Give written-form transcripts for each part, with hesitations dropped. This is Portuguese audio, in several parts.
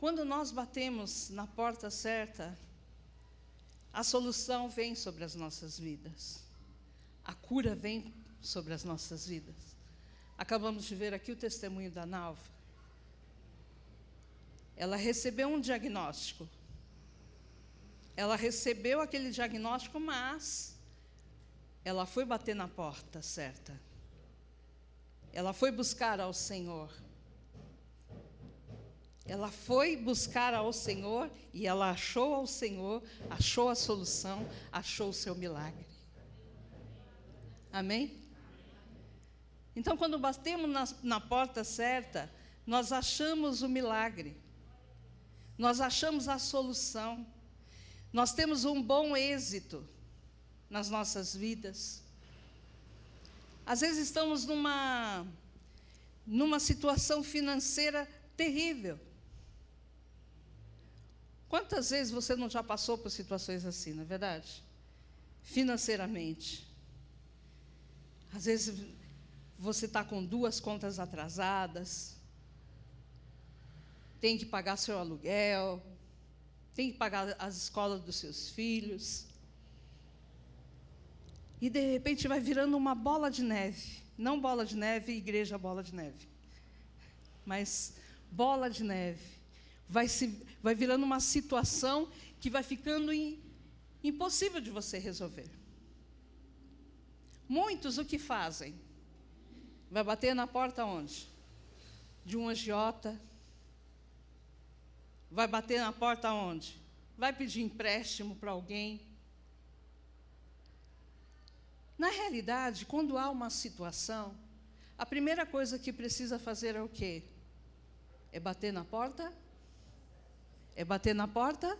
Quando nós batemos na porta certa, a solução vem sobre as nossas vidas. A cura vem sobre as nossas vidas. Acabamos de ver aqui o testemunho da Nalva. Ela recebeu um diagnóstico. Ela recebeu aquele diagnóstico, mas ela foi bater na porta certa. Ela foi buscar ao Senhor. Ela foi buscar ao Senhor e ela achou ao Senhor, achou a solução, achou o seu milagre. Amém? Então, quando batemos na porta certa, nós achamos o milagre. Nós achamos a solução. Nós temos um bom êxito nas nossas vidas. Às vezes estamos numa situação financeira terrível. Quantas vezes você não já passou por situações assim, não é verdade? Financeiramente. Às vezes você está com 2 contas atrasadas, tem que pagar seu aluguel, tem que pagar as escolas dos seus filhos. E, de repente, vai virando uma bola de neve. Não bola de neve, igreja bola de neve. Mas bola de neve. Vai virando uma situação que vai ficando impossível de você resolver. Muitos o que fazem? Vai bater na porta onde? De um agiota. Vai bater na porta onde? Vai pedir empréstimo para alguém. Na realidade, quando há uma situação, a primeira coisa que precisa fazer é o quê? É bater na porta? É bater na porta?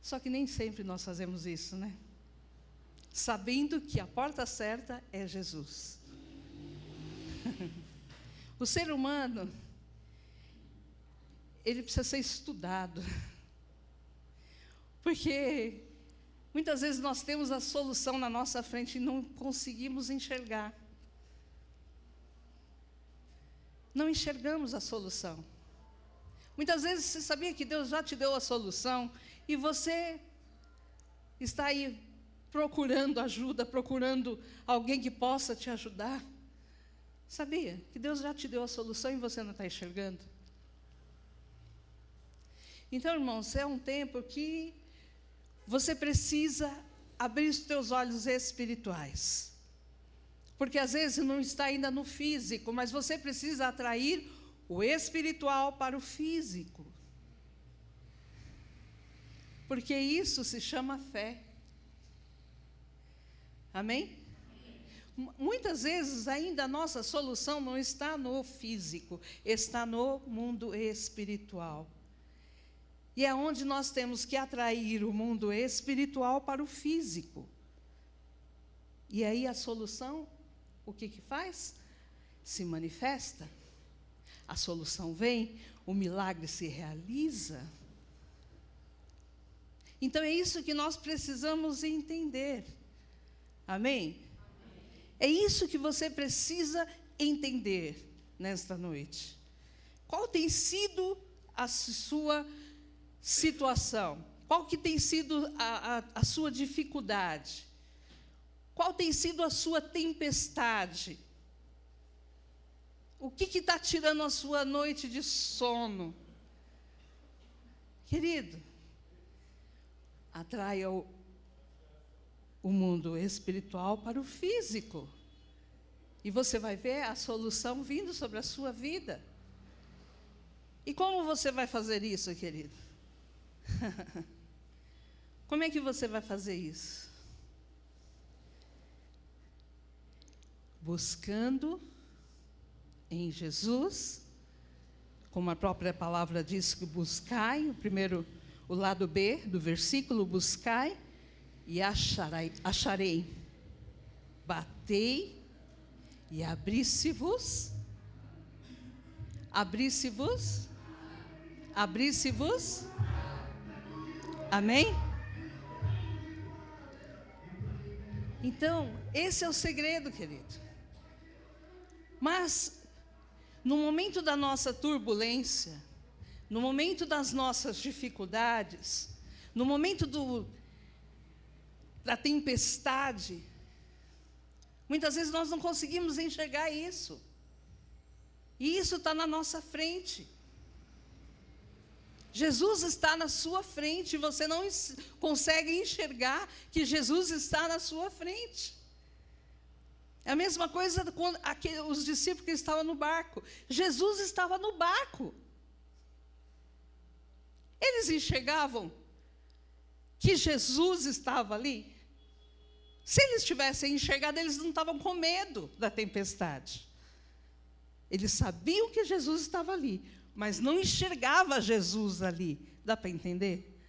Só que nem sempre nós fazemos isso, né? Sabendo que a porta certa é Jesus. O ser humano, ele precisa ser estudado. Porque muitas vezes nós temos a solução na nossa frente e não conseguimos enxergar. Não enxergamos a solução. Muitas vezes você sabia que Deus já te deu a solução e você está aí procurando ajuda, procurando alguém que possa te ajudar. Sabia que Deus já te deu a solução e você não está enxergando? Então, irmãos, é um tempo que você precisa abrir os teus olhos espirituais. Porque às vezes não está ainda no físico, mas você precisa atrair o espiritual para o físico. Porque isso se chama fé. Amém? Muitas vezes ainda a nossa solução não está no físico, está no mundo espiritual. E é onde nós temos que atrair o mundo espiritual para o físico. E aí a solução, o que faz? Se manifesta. A solução vem, o milagre se realiza. Então é isso que nós precisamos entender. Amém? É isso que você precisa entender nesta noite. Qual tem sido a sua situação? Qual que tem sido a sua dificuldade? Qual tem sido a sua tempestade? O que está tirando a sua noite de sono? Querido, atraia o mundo espiritual para o físico. E você vai ver a solução vindo sobre a sua vida. E como você vai fazer isso, querido? Como é que você vai fazer isso? Buscando em Jesus, como a própria palavra diz, que buscai, o lado B do versículo, buscai e acharei. Batei e abri-se-vos. Abri-se-vos. Abri-se-vos. Amém? Então, esse é o segredo, querido. Mas, no momento da nossa turbulência, no momento das nossas dificuldades, no momento da tempestade, muitas vezes nós não conseguimos enxergar isso. E isso está na nossa frente. Jesus está na sua frente, e você não consegue enxergar que Jesus está na sua frente. É a mesma coisa com os discípulos que estavam no barco. Jesus estava no barco. Eles enxergavam que Jesus estava ali? Se eles tivessem enxergado, eles não estavam com medo da tempestade. Eles sabiam que Jesus estava ali, mas não enxergava Jesus ali. Dá para entender?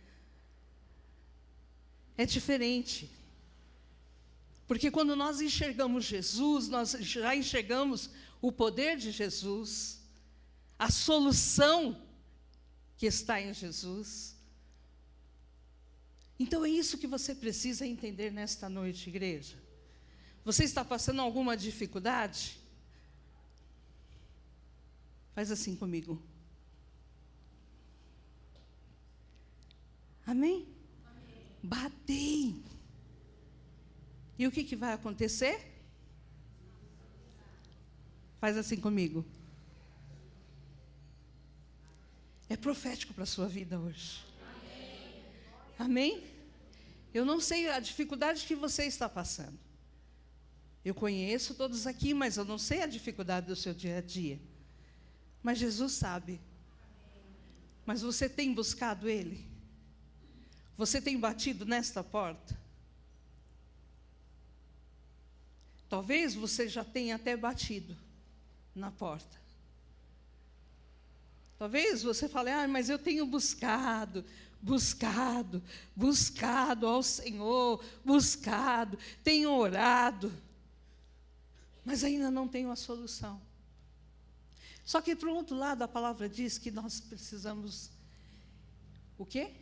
É diferente. Porque quando nós enxergamos Jesus, nós já enxergamos o poder de Jesus, a solução que está em Jesus. Então é isso que você precisa entender nesta noite, igreja. Você está passando alguma dificuldade? Faz assim comigo. Amém? Amém. Batei. E o que vai acontecer? Faz assim comigo. É profético para a sua vida hoje. Amém? Amém? Eu não sei a dificuldade que você está passando. Eu conheço todos aqui, mas eu não sei a dificuldade do seu dia a dia. Mas Jesus sabe. Mas você tem buscado Ele? Você tem batido nesta porta? Talvez você já tenha até batido na porta. Talvez você fale, mas eu tenho buscado ao Senhor, tenho orado, mas ainda não tenho a solução. Só que, por outro lado, a palavra diz que nós precisamos, o quê?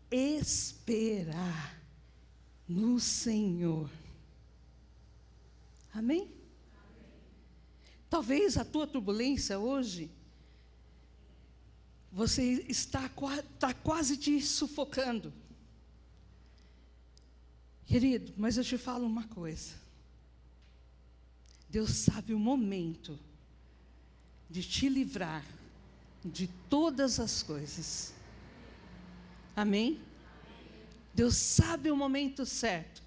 Esperar no Senhor. Amém? Amém? Talvez a tua turbulência hoje, você está quase te sufocando. Querido, mas eu te falo uma coisa. Deus sabe o momento de te livrar de todas as coisas. Amém? Deus sabe o momento certo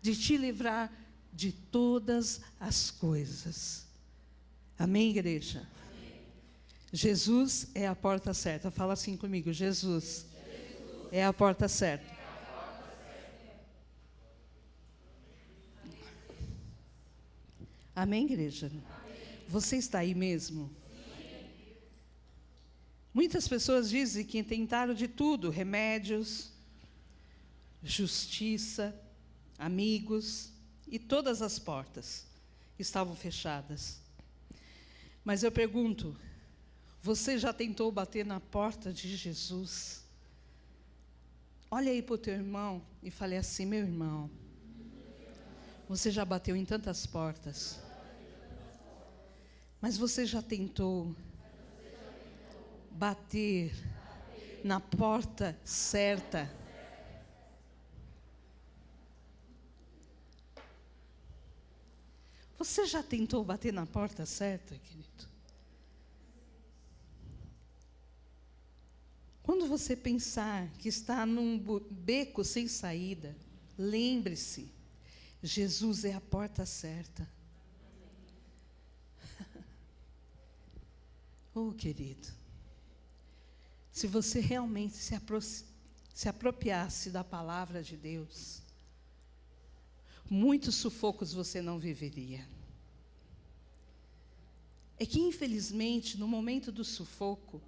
de te livrar de todas as coisas. Amém, igreja? Amém. Jesus é a porta certa. Fala assim comigo, Jesus é a porta certa. Amém, igreja? Amém. Você está aí mesmo? Sim. Muitas pessoas dizem que tentaram de tudo, remédios, justiça, amigos, e todas as portas estavam fechadas. Mas eu pergunto, você já tentou bater na porta de Jesus? Olha aí para o teu irmão e fale assim, meu irmão, você já bateu em tantas portas, mas você já tentou bater na porta certa? Você já tentou bater na porta certa, querido? Quando você pensar que está num beco sem saída, lembre-se, Jesus é a porta certa. Oh, querido, se você realmente se apropriasse da palavra de Deus, muitos sufocos você não viveria. É que, infelizmente, no momento do sufoco,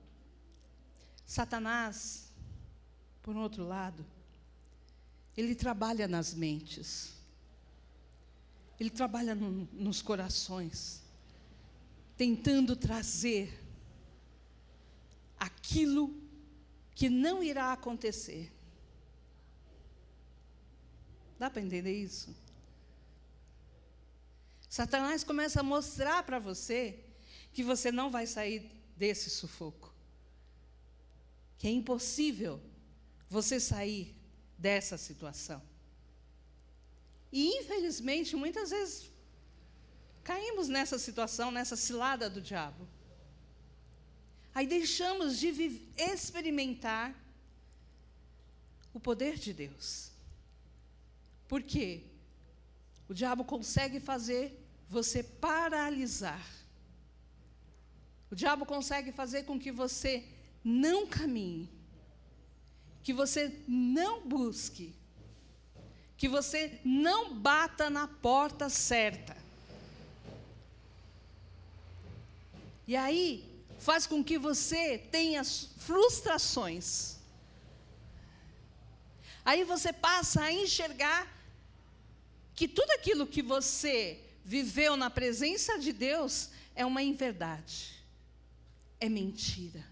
Satanás, por outro lado, ele trabalha nas mentes, ele trabalha nos corações, tentando trazer aquilo que não irá acontecer. Dá para entender isso? Satanás começa a mostrar para você que você não vai sair desse sufoco. que é impossível você sair dessa situação. E, infelizmente, muitas vezes caímos nessa situação, nessa cilada do diabo. Aí deixamos de experimentar o poder de Deus. Por quê? O diabo consegue fazer você paralisar. O diabo consegue fazer com que você não caminhe, que você não busque, que você não bata na porta certa. E aí, faz com que você tenha frustrações. Aí você passa a enxergar que tudo aquilo que você viveu na presença de Deus é uma inverdade, é mentira.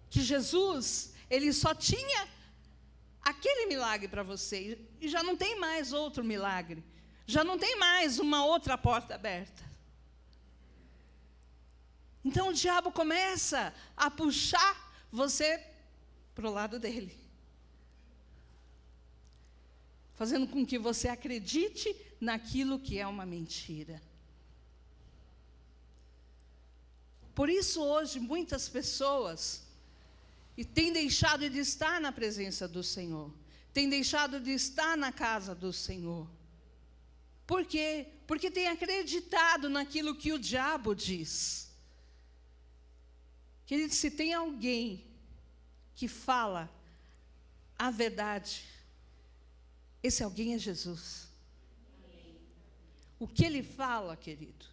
Que Jesus, Ele só tinha aquele milagre para você, e já não tem mais outro milagre, já não tem mais uma outra porta aberta. Então o diabo começa a puxar você para o lado dele, fazendo com que você acredite naquilo que é uma mentira. Por isso hoje muitas pessoas têm deixado de estar na presença do Senhor, têm deixado de estar na casa do Senhor. Por quê? Porque têm acreditado naquilo que o diabo diz. Querido, se tem alguém que fala a verdade, esse alguém é Jesus. O que Ele fala, querido,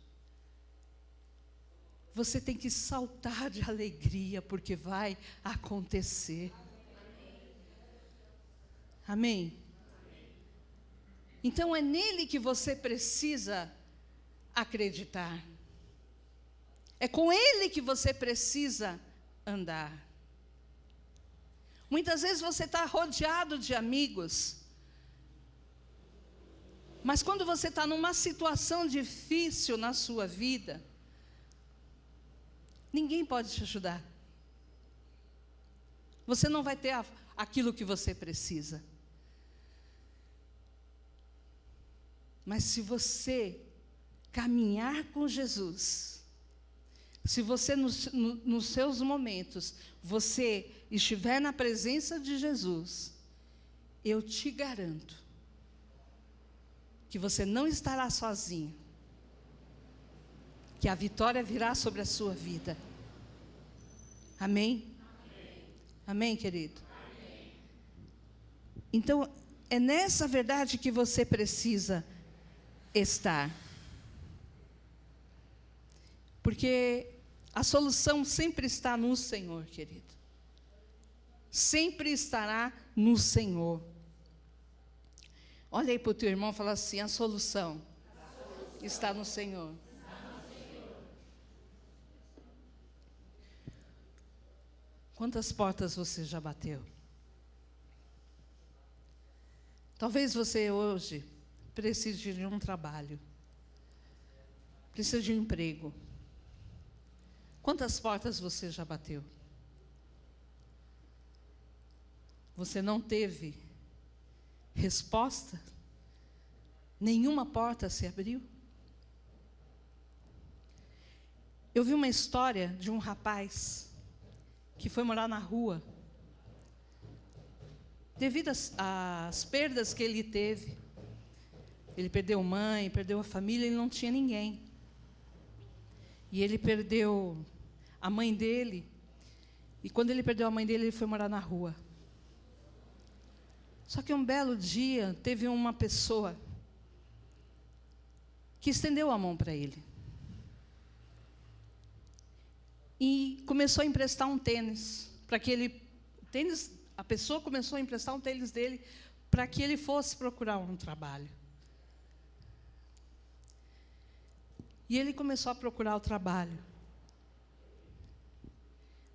você tem que saltar de alegria, porque vai acontecer. Amém? Então é nele que você precisa acreditar. É com Ele que você precisa andar. Muitas vezes você está rodeado de amigos, mas quando você está numa situação difícil na sua vida, ninguém pode te ajudar. Você não vai ter aquilo que você precisa. Mas se você caminhar com Jesus, se você nos seus momentos, você estiver na presença de Jesus, eu te garanto que você não estará sozinho, que a vitória virá sobre a sua vida. Amém? Amém, amém, querido? Amém. Então, é nessa verdade que você precisa estar. Porque a solução sempre está no Senhor, querido. Sempre estará no Senhor. Olha aí para o teu irmão e fala assim: a solução está no Senhor. Quantas portas você já bateu? Talvez você hoje precise de um trabalho, precisa de um emprego. Quantas portas você já bateu? Você não teve resposta? Nenhuma porta se abriu? Eu vi uma história de um rapaz que foi morar na rua. Devido às perdas que ele teve, ele perdeu mãe, perdeu a família, ele não tinha ninguém. E ele perdeu a mãe dele, e quando ele perdeu a mãe dele, ele foi morar na rua. Só que um belo dia, teve uma pessoa que estendeu a mão para ele. E começou a emprestar um tênis, para que ele... a pessoa começou a emprestar um tênis dele, para que ele fosse procurar um trabalho. E ele começou a procurar o trabalho.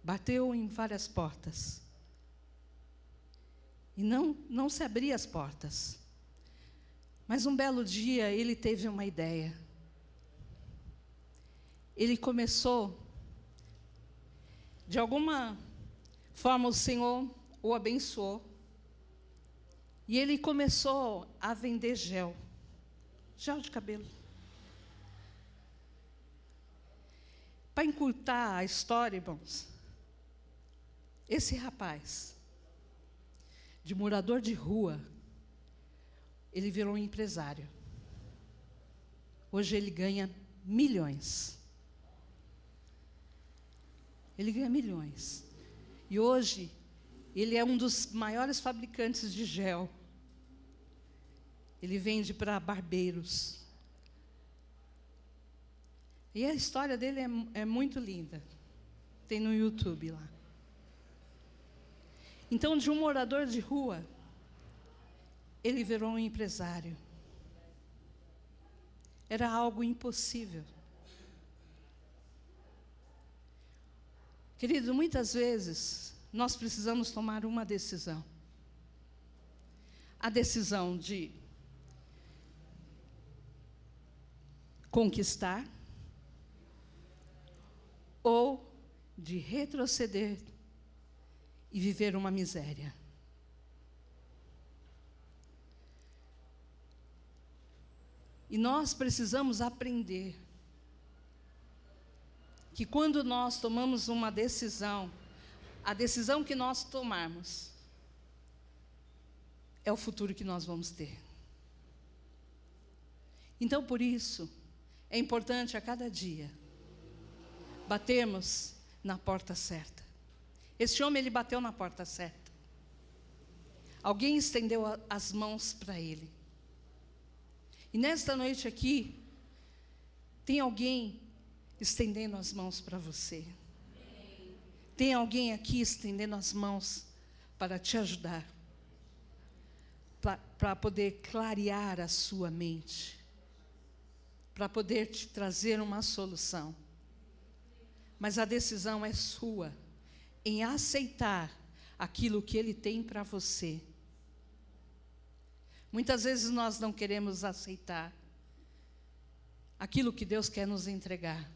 Bateu em várias portas. E não se abria as portas. Mas um belo dia ele teve uma ideia. Ele começou, de alguma forma o Senhor o abençoou. E ele começou a vender gel de cabelo. Para encurtar a história, irmãos, esse rapaz, de morador de rua, ele virou um empresário. Hoje ele ganha milhões. Ele ganha milhões. E hoje ele é um dos maiores fabricantes de gel. Ele vende para barbeiros. E a história dele é muito linda. Tem no YouTube lá. Então, de um morador de rua, ele virou um empresário. Era algo impossível. Querido, muitas vezes nós precisamos tomar uma decisão. A decisão de conquistar ou de retroceder e viver uma miséria. E nós precisamos aprender que quando nós tomamos uma decisão, a decisão que nós tomarmos é o futuro que nós vamos ter. Então, por isso, é importante a cada dia batermos na porta certa. Este homem, ele bateu na porta certa. Alguém estendeu as mãos para ele. E nesta noite aqui, tem alguém estendendo as mãos para você. Tem alguém aqui estendendo as mãos para te ajudar, para poder clarear a sua mente, para poder te trazer uma solução. Mas a decisão é sua, em aceitar aquilo que Ele tem para você. Muitas vezes nós não queremos aceitar aquilo que Deus quer nos entregar.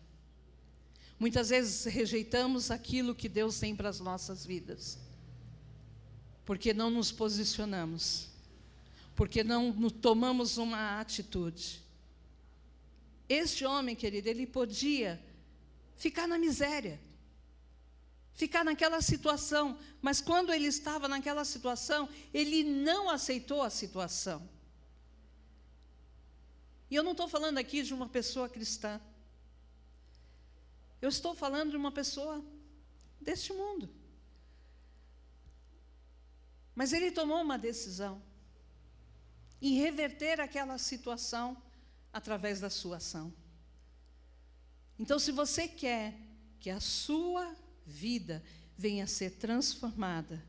Muitas vezes rejeitamos aquilo que Deus tem para as nossas vidas, porque não nos posicionamos, porque não tomamos uma atitude. Este homem, querido, ele podia ficar na miséria, ficar naquela situação, mas quando ele estava naquela situação, ele não aceitou a situação. E eu não estou falando aqui de uma pessoa cristã. Eu estou falando de uma pessoa deste mundo. Mas ele tomou uma decisão em reverter aquela situação através da sua ação. Então, se você quer que a sua vida venha a ser transformada,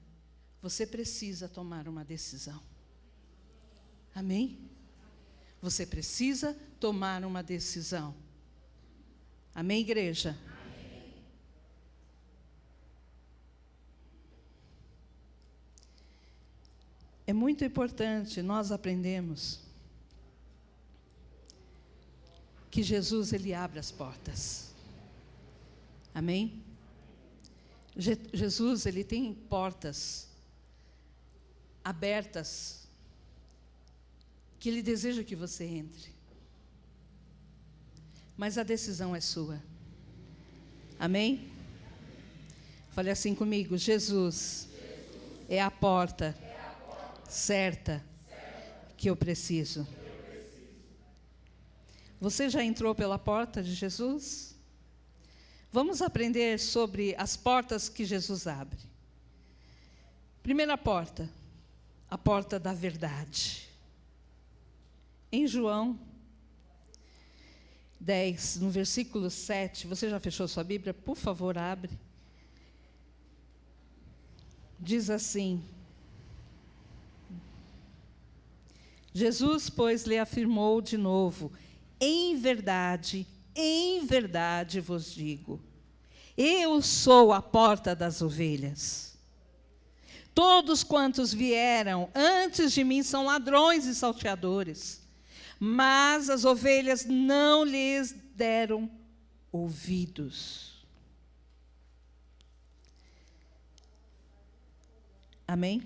você precisa tomar uma decisão. Amém? Você precisa tomar uma decisão. Amém, igreja? Amém. É muito importante nós aprendermos que Jesus, Ele abre as portas. Amém? Jesus, Ele tem portas abertas que Ele deseja que você entre. Mas a decisão é sua. Amém? Fale assim comigo: Jesus é a porta certa que eu preciso. Você já entrou pela porta de Jesus? Vamos aprender sobre as portas que Jesus abre. Primeira porta, a porta da verdade. Em João 10, no versículo 7, você já fechou sua Bíblia? Por favor, abre. Diz assim: Jesus, pois, lhe afirmou de novo: em verdade vos digo, eu sou a porta das ovelhas. Todos quantos vieram antes de mim são ladrões e salteadores, mas as ovelhas não lhes deram ouvidos. Amém?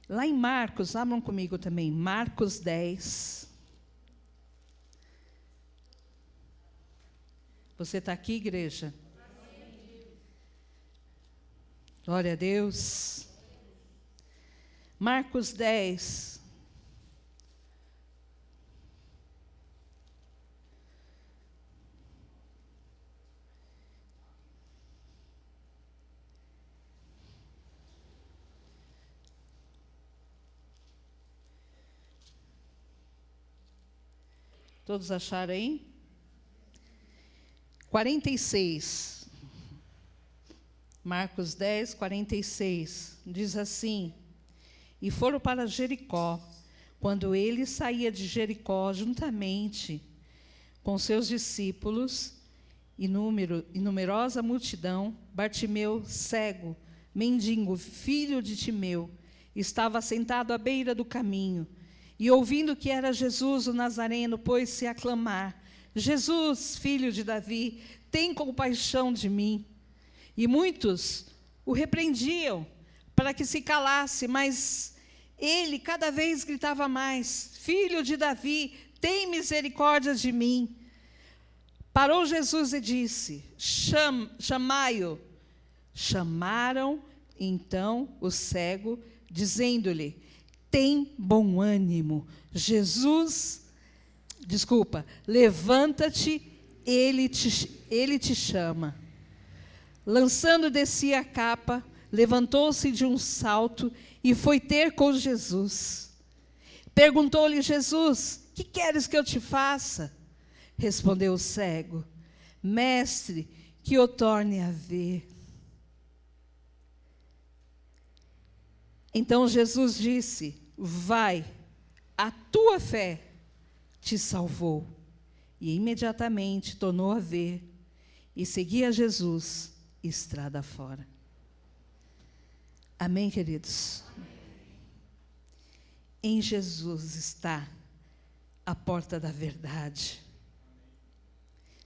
Lá em Marcos, abram comigo também, Marcos 10. Você está aqui, igreja? Glória a Deus. Marcos 10. Todos acharam aí? 46. Marcos 10, 46. Diz assim: E foram para Jericó. Quando ele saía de Jericó, juntamente com seus discípulos e numerosa multidão, Bartimeu, cego, mendigo, filho de Timeu, estava sentado à beira do caminho. E ouvindo que era Jesus o Nazareno, pôs-se a clamar: Jesus, filho de Davi, tem compaixão de mim. E muitos o repreendiam para que se calasse, mas ele cada vez gritava mais: Filho de Davi, tem misericórdia de mim. Parou Jesus e disse: Chamai-o. Chamaram então o cego, dizendo-lhe: Tem bom ânimo, levanta-te, ele te chama. Lançando de si a capa, levantou-se de um salto e foi ter com Jesus. Perguntou-lhe Jesus: Que queres que eu te faça? Respondeu o cego: Mestre, que eu torne a ver. Então Jesus disse: Vai, a tua fé te salvou. E imediatamente tornou a ver e seguia Jesus estrada fora. Amém, queridos? Em Jesus está a porta da verdade.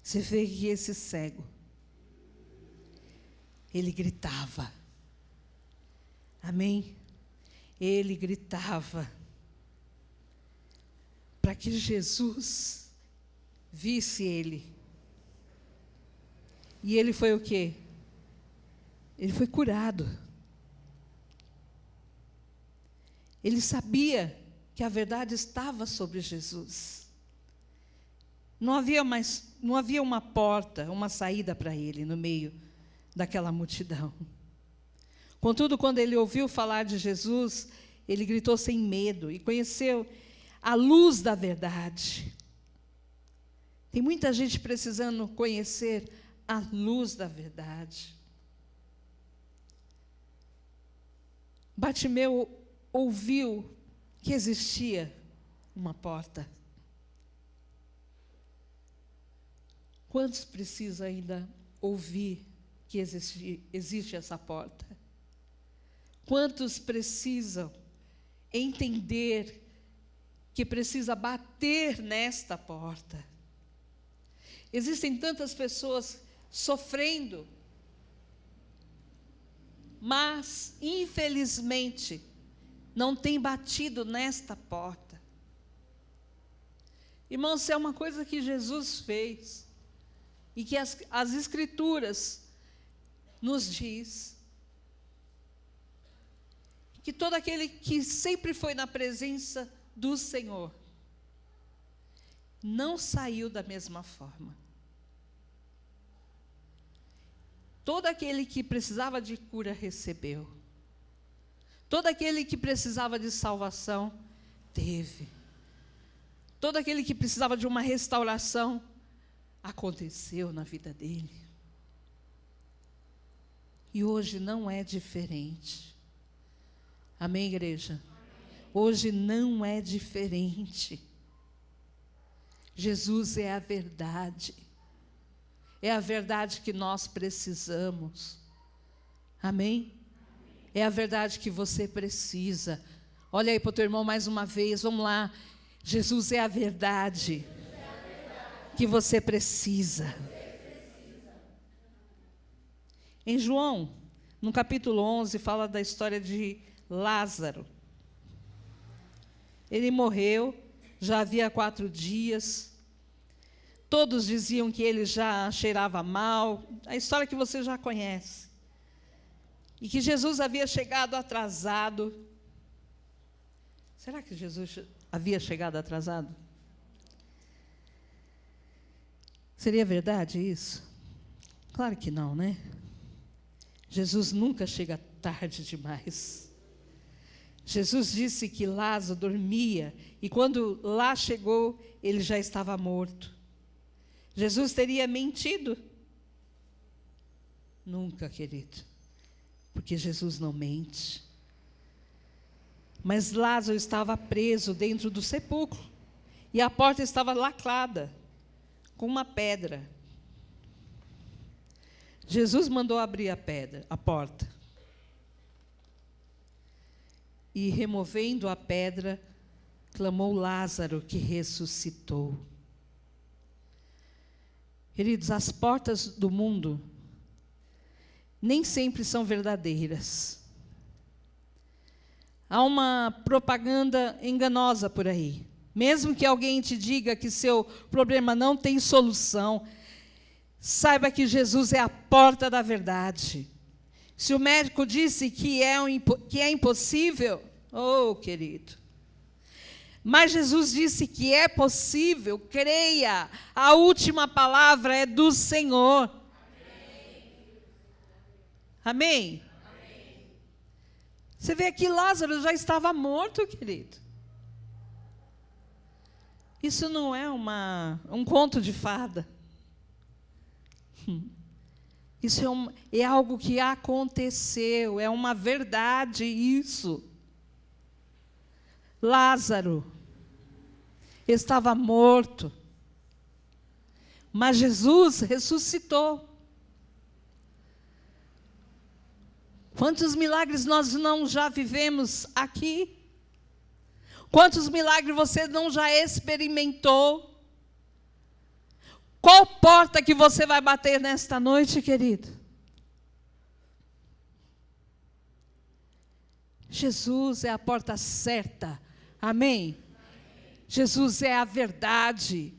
Você vê que esse cego, ele gritava. Amém? Ele gritava para que Jesus visse ele. E ele foi o quê? Ele foi curado. Ele sabia que a verdade estava sobre Jesus. Não havia uma porta, uma saída para ele no meio daquela multidão. Contudo, quando ele ouviu falar de Jesus, ele gritou sem medo e conheceu a luz da verdade. Tem muita gente precisando conhecer a luz da verdade. Bartimeu ouviu que existia uma porta. Quantos precisam ainda ouvir que existe essa porta? Quantos precisam entender que precisa bater nesta porta? Existem tantas pessoas sofrendo, mas, infelizmente, não tem batido nesta porta. Irmãos, isso é uma coisa que Jesus fez e que as Escrituras nos diz. Que todo aquele que sempre foi na presença do Senhor não saiu da mesma forma. Todo aquele que precisava de cura recebeu. Todo aquele que precisava de salvação teve. Todo aquele que precisava de uma restauração aconteceu na vida dele. E hoje não é diferente. Amém, igreja? Amém. Hoje não é diferente. Jesus é a verdade. É a verdade que nós precisamos. Amém? É a verdade que você precisa. Olha aí para o teu irmão mais uma vez, vamos lá. Jesus é a verdade que você precisa. Em João no capítulo 11, fala da história de Lázaro. Ele morreu, já havia 4 dias. Todos diziam que ele já cheirava mal, a história que você já conhece. E que Jesus havia chegado atrasado. Será que Jesus havia chegado atrasado? Seria verdade isso? Claro que não, né? Jesus nunca chega tarde demais. Jesus disse que Lázaro dormia, e quando lá chegou, ele já estava morto. Jesus teria mentido? Nunca, querido, porque Jesus não mente. Mas Lázaro estava preso dentro do sepulcro, e a porta estava lacrada, com uma pedra. Jesus mandou abrir a porta. E, removendo a pedra, clamou Lázaro, que ressuscitou. Queridos, as portas do mundo nem sempre são verdadeiras. Há uma propaganda enganosa por aí. Mesmo que alguém te diga que seu problema não tem solução, saiba que Jesus é a porta da verdade. Se o médico disse que é impossível, oh, querido. Mas Jesus disse que é possível, creia, a última palavra é do Senhor. Amém? Amém? Você vê que Lázaro já estava morto, querido. Isso não é um conto de fada. Isso é algo que aconteceu, é uma verdade isso. Lázaro estava morto, mas Jesus ressuscitou. Quantos milagres nós não já vivemos aqui? Quantos milagres você não já experimentou? Qual porta que você vai bater nesta noite, querido? Jesus é a porta certa. Amém? Jesus é a verdade.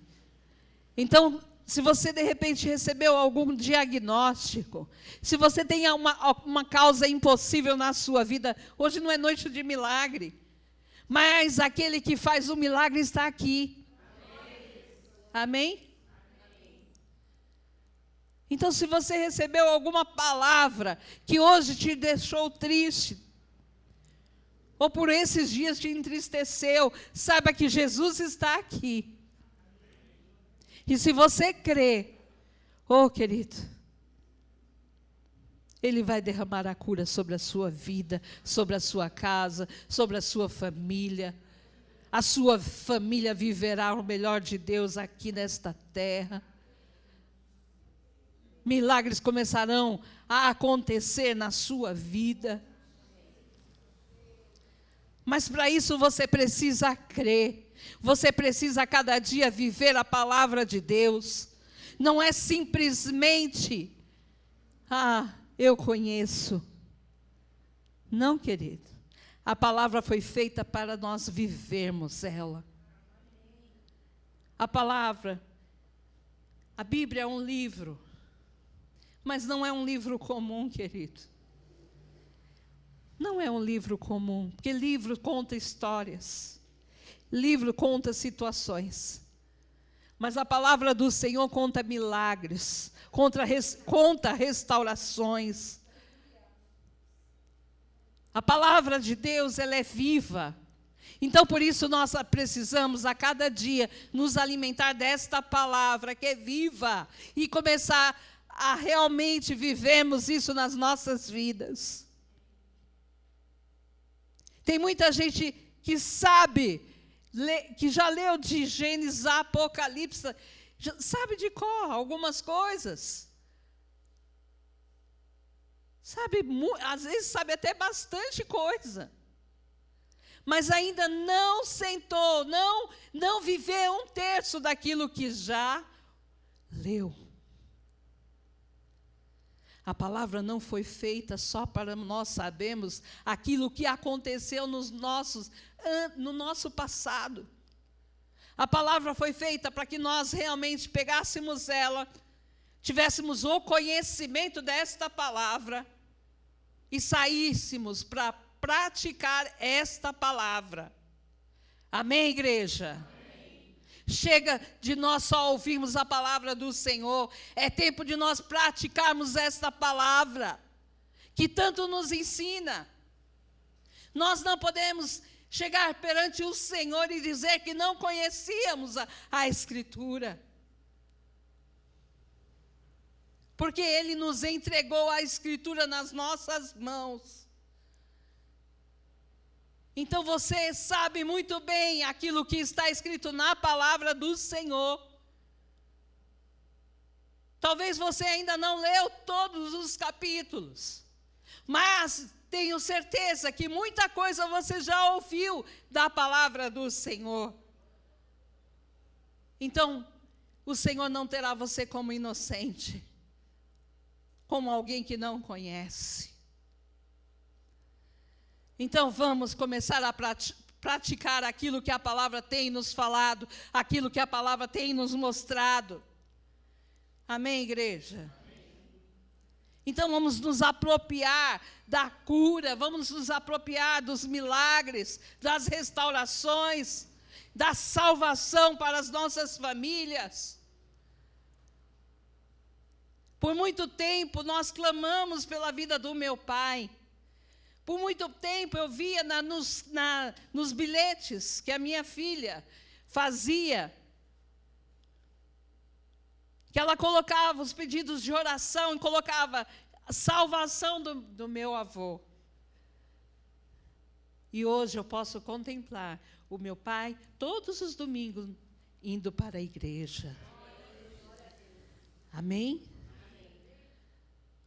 Então, se você de repente recebeu algum diagnóstico, se você tem uma causa impossível na sua vida, hoje não é noite de milagre, mas aquele que faz o milagre está aqui. Amém? Então, se você recebeu alguma palavra que hoje te deixou triste, ou por esses dias te entristeceu, saiba que Jesus está aqui. E se você crê, oh, querido, Ele vai derramar a cura sobre a sua vida, sobre a sua casa, sobre a sua família. A sua família viverá o melhor de Deus aqui nesta terra. Milagres começarão a acontecer na sua vida. Mas para isso você precisa crer. Você precisa a cada dia viver a palavra de Deus. Não é simplesmente, eu conheço. Não, querido. A palavra foi feita para nós vivermos ela. A palavra, a Bíblia é um livro. Mas não é um livro comum, querido. Não é um livro comum, porque livro conta histórias. Livro conta situações. Mas a palavra do Senhor conta milagres, conta restaurações. A palavra de Deus, ela é viva. Então, por isso, nós precisamos a cada dia nos alimentar desta palavra que é viva e começar a realmente vivermos isso nas nossas vidas. Tem muita gente que sabe, que já leu de Gênesis a Apocalipse, sabe de cor algumas coisas. Sabe, às vezes sabe até bastante coisa. Mas ainda não sentou, não viveu 1/3 daquilo que já leu. A palavra não foi feita só para nós sabermos aquilo que aconteceu no nosso passado. A palavra foi feita para que nós realmente pegássemos ela, tivéssemos o conhecimento desta palavra e saíssemos para praticar esta palavra. Amém, igreja? Amém. Chega de nós só ouvirmos a palavra do Senhor. É tempo de nós praticarmos esta palavra, que tanto nos ensina. Nós não podemos chegar perante o Senhor e dizer que não conhecíamos a Escritura. Porque Ele nos entregou a Escritura nas nossas mãos. Então você sabe muito bem aquilo que está escrito na palavra do Senhor. Talvez você ainda não leu todos os capítulos, mas tenho certeza que muita coisa você já ouviu da palavra do Senhor. Então, o Senhor não terá você como inocente, como alguém que não conhece. Então vamos começar a praticar aquilo que a palavra tem nos falado, aquilo que a palavra tem nos mostrado. Amém, igreja? Amém. Então vamos nos apropriar da cura, vamos nos apropriar dos milagres, das restaurações, da salvação para as nossas famílias. Por muito tempo nós clamamos pela vida do meu pai. Por muito tempo eu via nos bilhetes que a minha filha fazia, que ela colocava os pedidos de oração e colocava a salvação do meu avô. E hoje eu posso contemplar o meu pai todos os domingos indo para a igreja. Amém?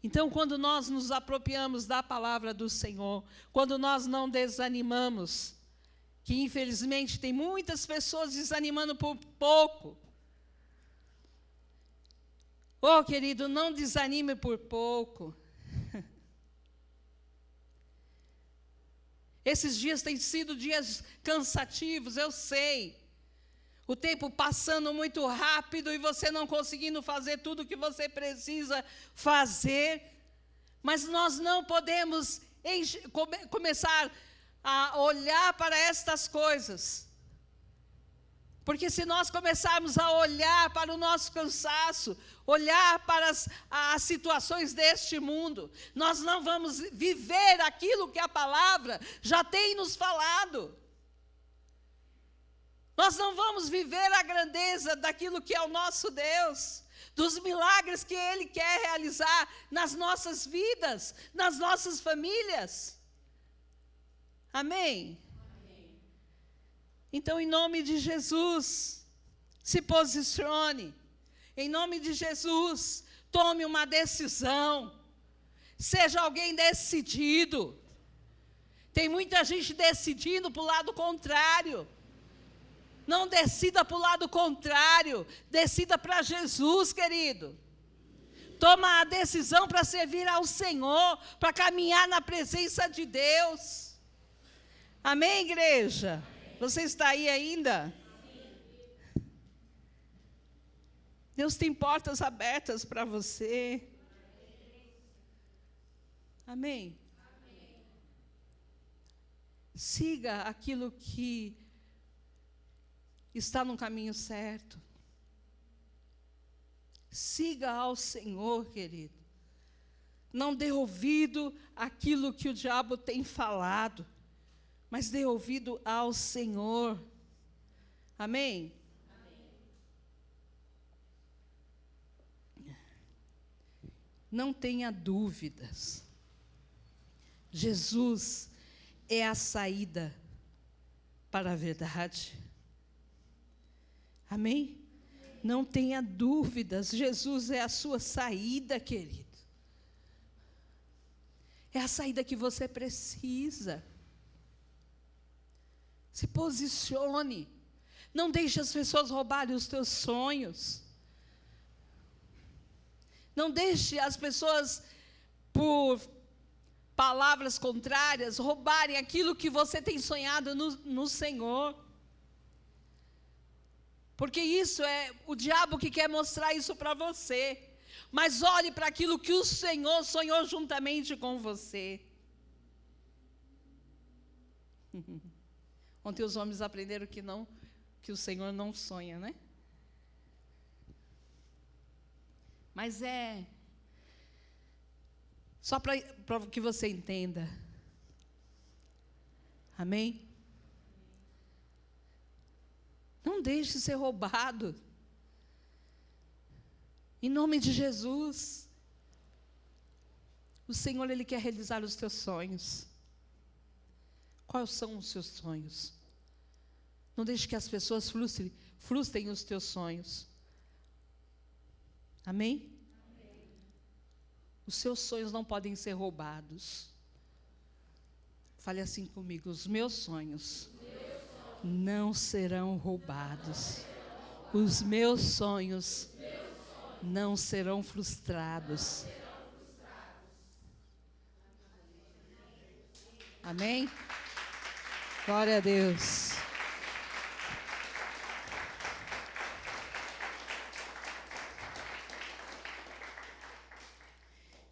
Então, quando nós nos apropriamos da palavra do Senhor, quando nós não desanimamos, que infelizmente tem muitas pessoas desanimando por pouco. Oh, querido, não desanime por pouco. Esses dias têm sido dias cansativos, eu sei. O tempo passando muito rápido e você não conseguindo fazer tudo o que você precisa fazer. Mas nós não podemos começar a olhar para estas coisas. Porque se nós começarmos a olhar para o nosso cansaço, olhar para as situações deste mundo, nós não vamos viver aquilo que a palavra já tem nos falado. Nós não vamos viver a grandeza daquilo que é o nosso Deus, dos milagres que Ele quer realizar nas nossas vidas, nas nossas famílias. Amém? Amém. Então, em nome de Jesus, se posicione. Em nome de Jesus, tome uma decisão. Seja alguém decidido. Tem muita gente decidindo para o lado contrário. Não decida para o lado contrário, decida para Jesus, querido. Toma a decisão para servir ao Senhor, para caminhar na presença de Deus. Amém, igreja? Amém. Você está aí ainda? Amém. Deus tem portas abertas para você. Amém? Amém. Siga aquilo que está no caminho certo. Siga ao Senhor, querido. Não dê ouvido àquilo que o diabo tem falado, mas dê ouvido ao Senhor. Amém? Amém. Não tenha dúvidas. Jesus é a saída para a verdade. Amém? Não tenha dúvidas, Jesus é a sua saída, querido. É a saída que você precisa. Se posicione. Não deixe as pessoas roubarem os teus sonhos. Não deixe as pessoas por palavras contrárias, roubarem aquilo que você tem sonhado no Senhor. Porque isso é o diabo que quer mostrar isso para você. Mas olhe para aquilo que o Senhor sonhou juntamente com você. Ontem os homens aprenderam que o Senhor não sonha, né? Mas só para que você entenda. Amém? Não deixe ser roubado. Em nome de Jesus. O Senhor, Ele quer realizar os teus sonhos. Quais são os seus sonhos? Não deixe que as pessoas frustrem os teus sonhos. Amém? Os seus sonhos não podem ser roubados. Fale assim comigo: os meus sonhos não serão roubados. Os meus sonhos não serão frustrados. Amém? Glória a Deus.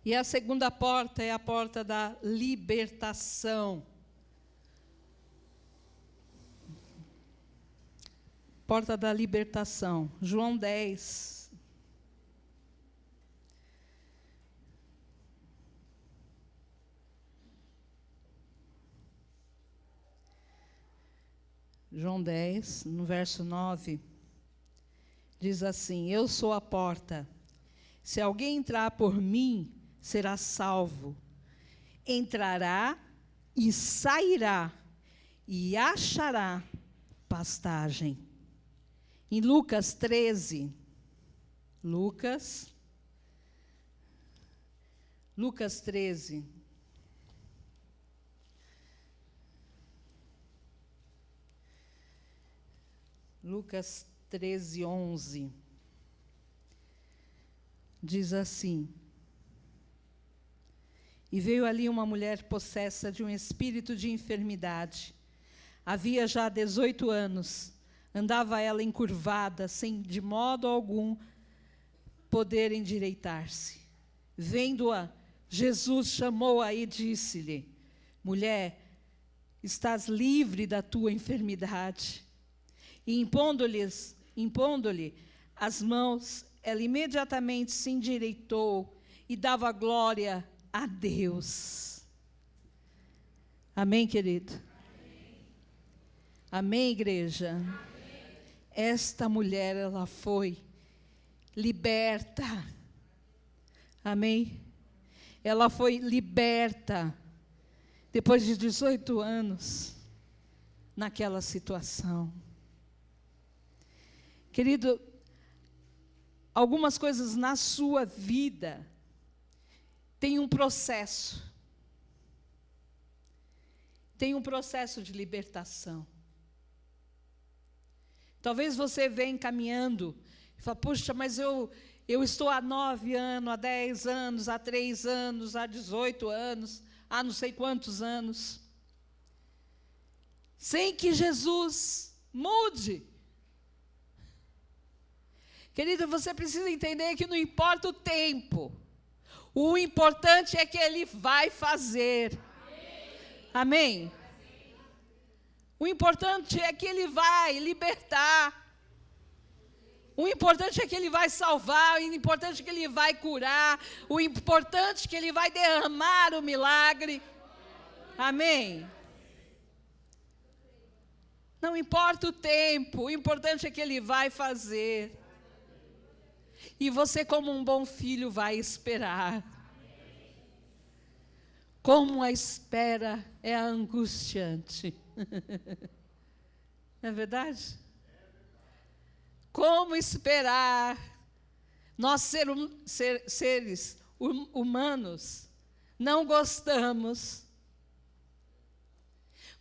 E a segunda porta é a porta da libertação. Porta da libertação. João 10. João 10, no verso 9, diz assim: eu sou a porta. Se alguém entrar por mim, será salvo. Entrará e sairá e achará pastagem. Em Lucas 13, Lucas 13. Lucas 13, 11. Diz assim: e veio ali uma mulher possessa de um espírito de enfermidade. Havia já 18 anos. Andava ela encurvada, sem de modo algum poder endireitar-se. Vendo-a, Jesus chamou-a e disse-lhe: mulher, estás livre da tua enfermidade. E impondo-lhe as mãos, ela imediatamente se endireitou e dava glória a Deus. Amém, querido? Amém, amém, igreja? Amém. Esta mulher, ela foi liberta. Amém? Ela foi liberta depois de 18 anos naquela situação. Querido, algumas coisas na sua vida têm um processo. Tem um processo de libertação. Talvez você venha caminhando e fale: puxa, mas eu estou há 9 anos, há 10 anos, há 3 anos, há 18 anos, há não sei quantos anos, sem que Jesus mude. Querido, você precisa entender que não importa o tempo, o importante é que Ele vai fazer. Amém? O importante é que Ele vai libertar. O importante é que Ele vai salvar. O importante é que Ele vai curar. O importante é que Ele vai derramar o milagre. Amém? Não importa o tempo, o importante é que Ele vai fazer. E você, como um bom filho, vai esperar. Como a espera é angustiante. Não é verdade? Como esperar? Nós, seres humanos, não gostamos.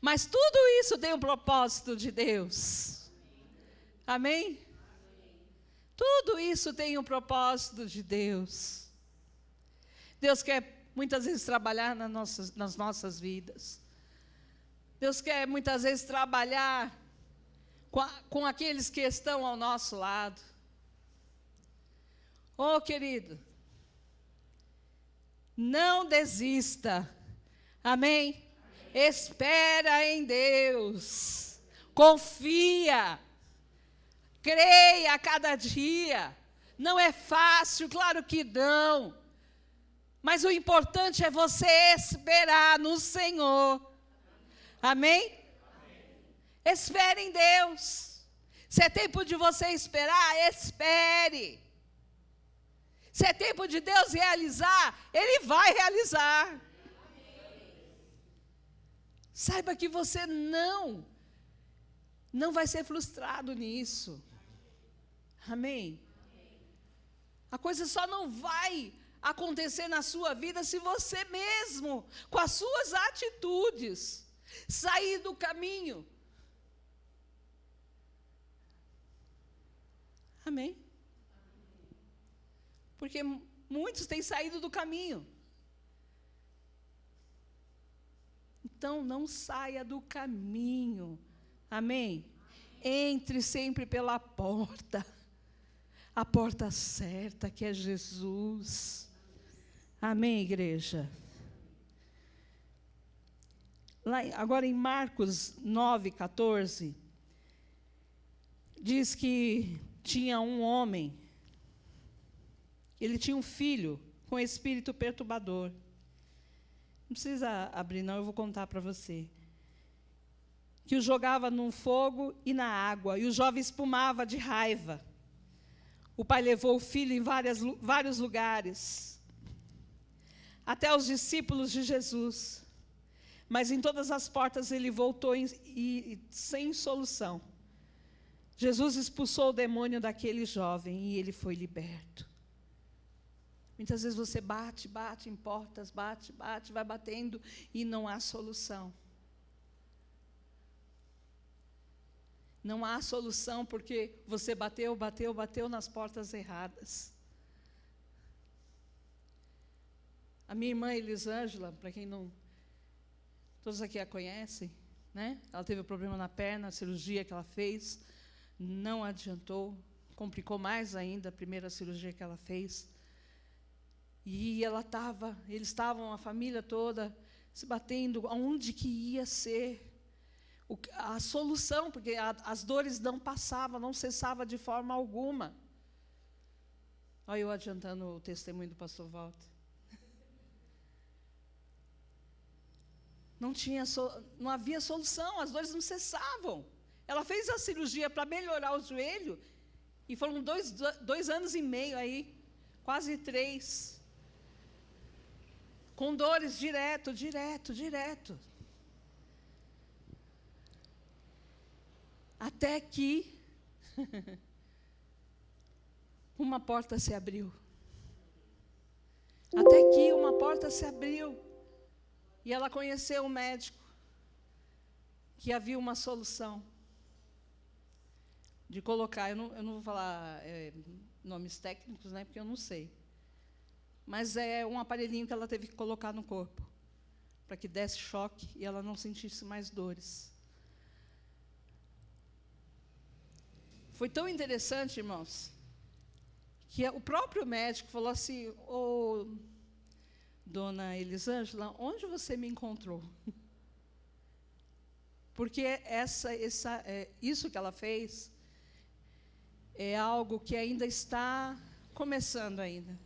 Mas tudo isso tem um propósito de Deus. Amém? Tudo isso tem um propósito de Deus. Deus quer muitas vezes, trabalhar nas nossas vidas. Deus quer, muitas vezes, trabalhar com aqueles que estão ao nosso lado. Oh, querido, não desista. Amém? Espera em Deus. Confia. Creia a cada dia. Não é fácil, claro que não. Mas o importante é você esperar no Senhor. Amém? Espere em Deus. Se é tempo de você esperar, espere. Se é tempo de Deus realizar, Ele vai realizar. Saiba que você não vai ser frustrado nisso. Amém? A coisa só não vai acontecer na sua vida se você mesmo, com as suas atitudes, sair do caminho. Amém? Porque muitos têm saído do caminho. Então, não saia do caminho. Amém? Entre sempre pela porta. A porta certa, que é Jesus. Amém, igreja? Lá, agora em Marcos 9:14, diz que tinha um homem, ele tinha um filho com espírito perturbador. Não precisa abrir, não, eu vou contar para você. Que o jogava no fogo e na água, e o jovem espumava de raiva. O pai levou o filho em vários lugares, até os discípulos de Jesus. Mas em todas as portas ele voltou sem solução. Jesus expulsou o demônio daquele jovem e ele foi liberto. Muitas vezes você bate em portas, bate, vai batendo e não há solução. Não há solução porque você bateu nas portas erradas. A minha irmã Elisângela, para quem não... Todos aqui a conhecem, né? Ela teve um problema na perna, a cirurgia que ela fez, não adiantou, complicou mais ainda a primeira cirurgia que ela fez. E eles estavam, a família toda, se batendo, aonde que ia ser a solução, porque as dores não passavam, não cessavam de forma alguma. Olha eu adiantando o testemunho do pastor Walter. Não havia solução, as dores não cessavam. Ela fez a cirurgia para melhorar o joelho, e foram 2 anos e meio aí, quase 3, com dores direto. Até que uma porta se abriu. E ela conheceu o médico, que havia uma solução de colocar, eu não vou falar nomes técnicos, né, porque eu não sei. Mas é um aparelhinho que ela teve que colocar no corpo, para que desse choque e ela não sentisse mais dores. Foi tão interessante, irmãos, que o próprio médico falou assim: ô, dona Elisângela, onde você me encontrou? Porque isso que ela fez é algo que ainda está começando ainda.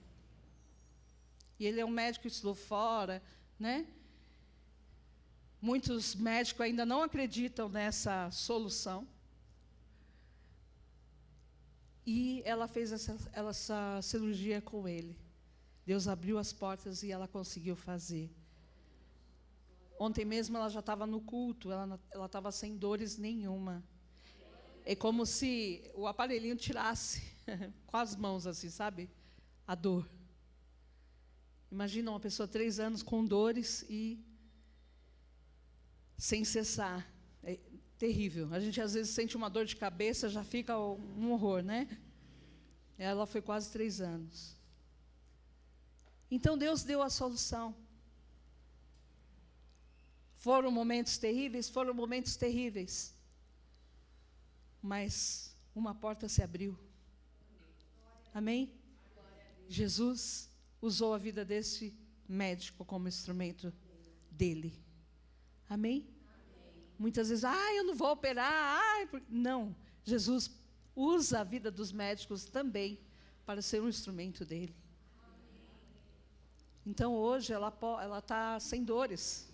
E ele é um médico que estudou fora, né? Muitos médicos ainda não acreditam nessa solução. E ela fez essa cirurgia com ele. Deus abriu as portas e ela conseguiu fazer. Ontem mesmo ela já estava no culto, ela estava sem dores nenhuma. É como se o aparelhinho tirasse com as mãos assim, sabe? A dor. Imagina uma pessoa 3 anos com dores e sem cessar. É terrível. A gente às vezes sente uma dor de cabeça, já fica um horror, né? Ela foi quase 3 anos. Então Deus deu a solução. Foram momentos terríveis, mas uma porta se abriu. Amém? Jesus usou a vida desse médico como instrumento dele. Amém? Muitas vezes, eu não vou operar. Não, Jesus usa a vida dos médicos também para ser um instrumento dele. Então, hoje, ela está sem dores.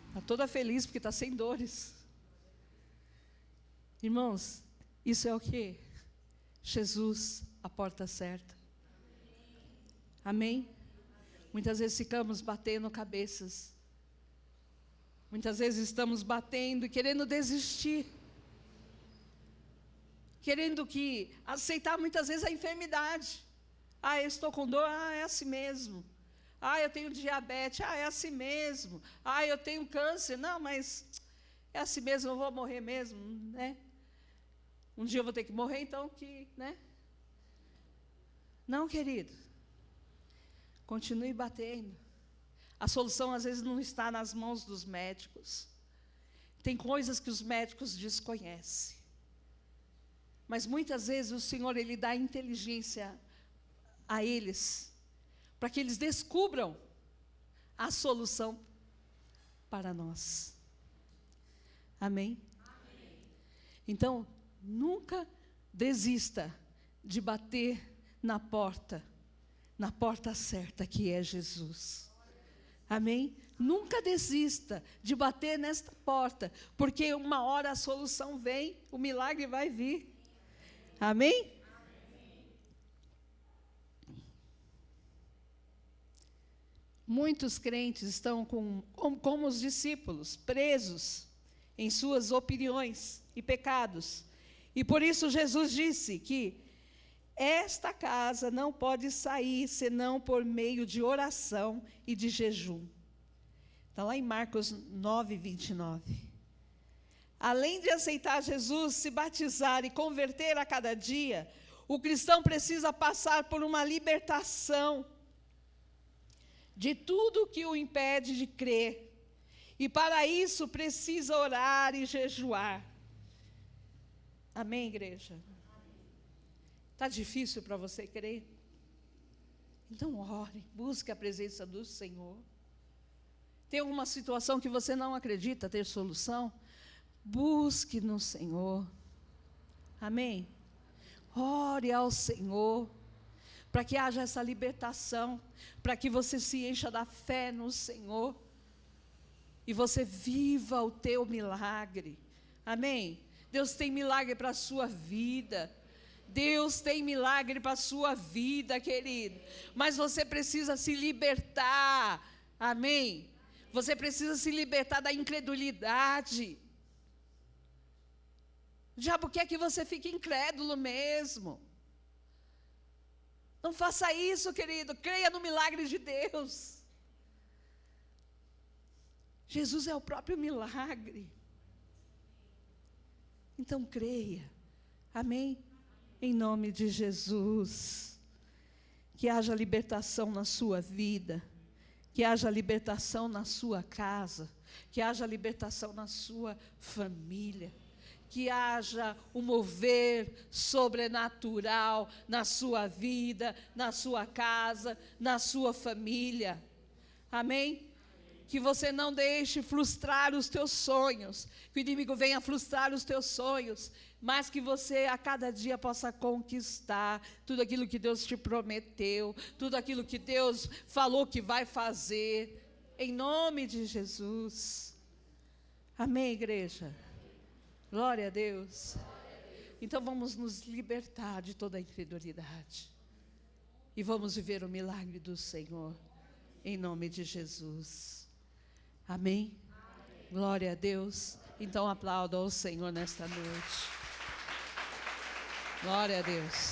Está toda feliz porque está sem dores. Irmãos, isso é o quê? Jesus, a porta certa. Amém? Muitas vezes ficamos batendo cabeças. Muitas vezes estamos batendo e querendo desistir. Querendo aceitar muitas vezes a enfermidade. Eu estou com dor, é assim mesmo. Eu tenho diabetes, é assim mesmo. Eu tenho câncer, não, mas é assim mesmo, eu vou morrer mesmo, né? Um dia eu vou ter que morrer, então né? Não, querido. Continue batendo. A solução, às vezes, não está nas mãos dos médicos. Tem coisas que os médicos desconhecem. Mas, muitas vezes, o Senhor, Ele dá inteligência a eles, para que eles descubram a solução para nós. Amém? Amém. Então, nunca desista de bater na porta certa, que é Jesus. Amém? Nunca desista de bater nesta porta, porque uma hora a solução vem, o milagre vai vir. Amém? Muitos crentes estão como os discípulos, presos em suas opiniões e pecados. E por isso Jesus disse que esta casa não pode sair senão por meio de oração e de jejum. Está lá em Marcos 9, 29. Além de aceitar Jesus, se batizar e converter a cada dia, o cristão precisa passar por uma libertação de tudo que o impede de crer. E para isso precisa orar e jejuar. Amém, igreja? Está difícil para você crer? Então ore, busque a presença do Senhor. Tem alguma situação que você não acredita ter solução? Busque no Senhor. Amém? Ore ao Senhor, para que haja essa libertação, para que você se encha da fé no Senhor, e você viva o teu milagre. Amém? Deus tem milagre para a sua vida. Deus tem milagre para a sua vida, querido. Mas você precisa se libertar. Amém? Você precisa se libertar da incredulidade. O diabo quer que você fique incrédulo mesmo. Não faça isso, querido. Creia no milagre de Deus. Jesus é o próprio milagre. Então creia. Amém? Em nome de Jesus. Que haja libertação na sua vida. Que haja libertação na sua casa. Que haja libertação na sua família. Que haja um mover sobrenatural na sua vida, na sua casa, na sua família. Amém? Que você não deixe frustrar os teus sonhos, que o inimigo venha frustrar os teus sonhos, mas que você a cada dia possa conquistar tudo aquilo que Deus te prometeu, tudo aquilo que Deus falou que vai fazer, em nome de Jesus. Amém, igreja? Glória a Deus. Então vamos nos libertar de toda a incredulidade e vamos viver o milagre do Senhor, em nome de Jesus. Amém? Amém. Glória a Deus. Então aplauda ao Senhor nesta noite. Glória a Deus.